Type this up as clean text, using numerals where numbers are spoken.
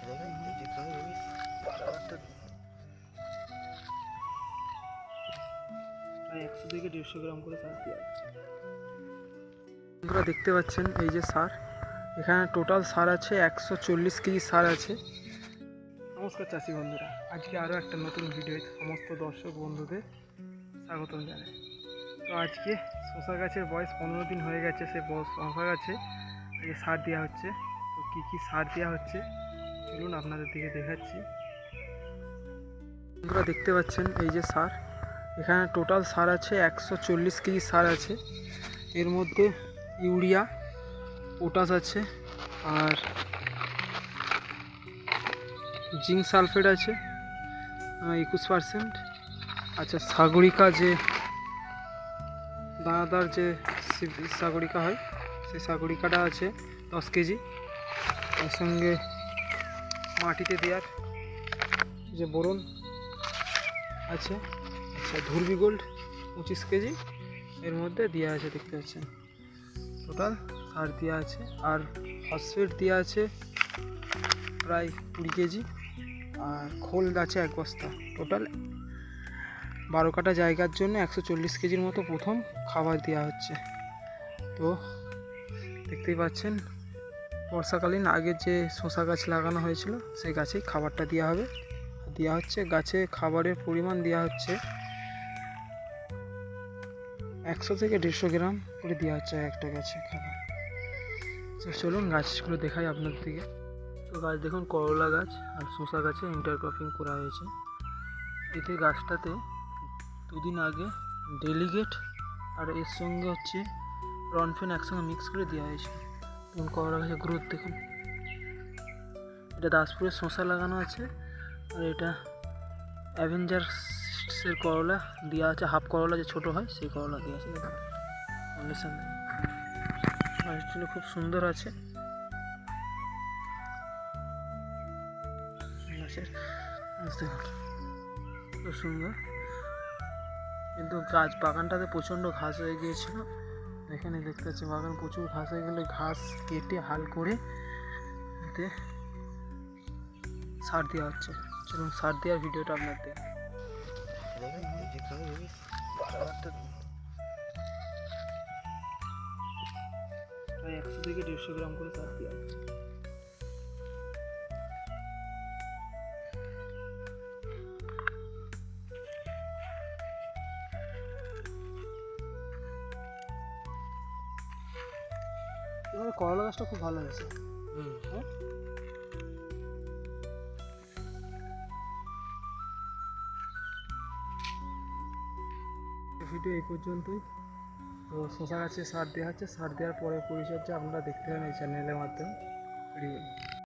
প্রায় 100 থেকে 150 গ্রাম করে সার দেওয়া আছে। আপনারা দেখতে পাচ্ছেন এই যে সার, এখানে টোটাল সার আছে 140 কেজি সার আছে। নমস্কার চাষি বন্ধুরা, আজকে আরও একটা নতুন ভিডিও সমস্ত দর্শক বন্ধুদের স্বাগতম জানাই। তো আজকে শশা গাছের বয়স 15 দিন হয়ে গেছে, সে শশা গাছে আজকে সার দেওয়া হচ্ছে। তো কী কী সার দেওয়া হচ্ছে চলুন আপনাদের দিকে দেখাচ্ছি। আপনারা দেখতে পাচ্ছেন এই যে সার, এখানে টোটাল সার আছে 140 কেজি সার আছে। এর মধ্যে ইউরিয়া, পটাশ আছে, আর জিঙ্ক সালফেট আছে 21%। আচ্ছা, সাগরিকা যে দানাদার যে সাগরিকা হয় সেই সাগরিকাটা আছে 10 কেজি। তার সঙ্গে মাটিতে দেওয়ার যে বোরন আছে, আচ্ছা ধুরবি গোল্ড 25 কেজি এর মধ্যে দেওয়া আছে, দেখতে পাচ্ছেন টোটাল সার দেওয়া আছে। আর ফসফেট দেওয়া আছে প্রায় 20 কেজি, আর খোল আছে 1 বস্তা। টোটাল 12 কাঠা জায়গার জন্য 140 কেজির মতো প্রথম খাবার দেওয়া হচ্ছে। তো দেখতেই পাচ্ছেন বর্ষাকালীন আগে যে শশা গাছ লাগানো হয়েছিল সেই গাছেই খাবারটা দেওয়া হবে, দেওয়া হচ্ছে। গাছে খাবারের পরিমাণ দেওয়া হচ্ছে 100 থেকে 150 গ্রাম করে দেওয়া হচ্ছে একটা গাছে খাবার। তো চলুন গাছগুলো দেখাই আপনার দিকে। তো গাছ দেখুন, করলা গাছ আর শশা গাছে ইন্টারক্রপিং করা হয়েছে। এতে গাছটাতে দুদিন আগে ডেলিগেট আর এর সঙ্গে হচ্ছে রনফেন একসঙ্গে মিক্স করে দেওয়া হয়েছে। দেখুন করলা গাছের গ্রোথ দেখুন। এটা দাসপুরের শশা লাগানো আছে, আর এটা অ্যাভেঞ্জার্সের করলা দেওয়া আছে। হাফ করলা যে ছোটো হয় সেই করলা দেওয়া আছে। দেখুন কন্ডিশন গাছগুলো খুব সুন্দর আছে। গাছের খুব সুন্দর, কিন্তু গাছ বাগানটাতে প্রচণ্ড ঘাস হয়ে গিয়েছিল। এখানে দেখতে পাচ্ছি বাগান প্রচুর ঘাস হয়ে গেলে ঘাস কেটে হাল করে এতে সার দেওয়া হচ্ছে। চলুন সার দেওয়ার ভিডিওটা আপনার দেখ। প্রায় 100 থেকে 150 গ্রাম করে সার দেওয়া হচ্ছে। এবারে করলা গাছটা খুব ভালো হয়েছে। হ্যাঁ, ভিডিও এই পর্যন্তই। তো শশা গাছে সার দেওয়া হচ্ছে, সার দেওয়ার পরে পরিচর্যা আপনারা দেখতে পাবেন এই চ্যানেলের মাধ্যমে।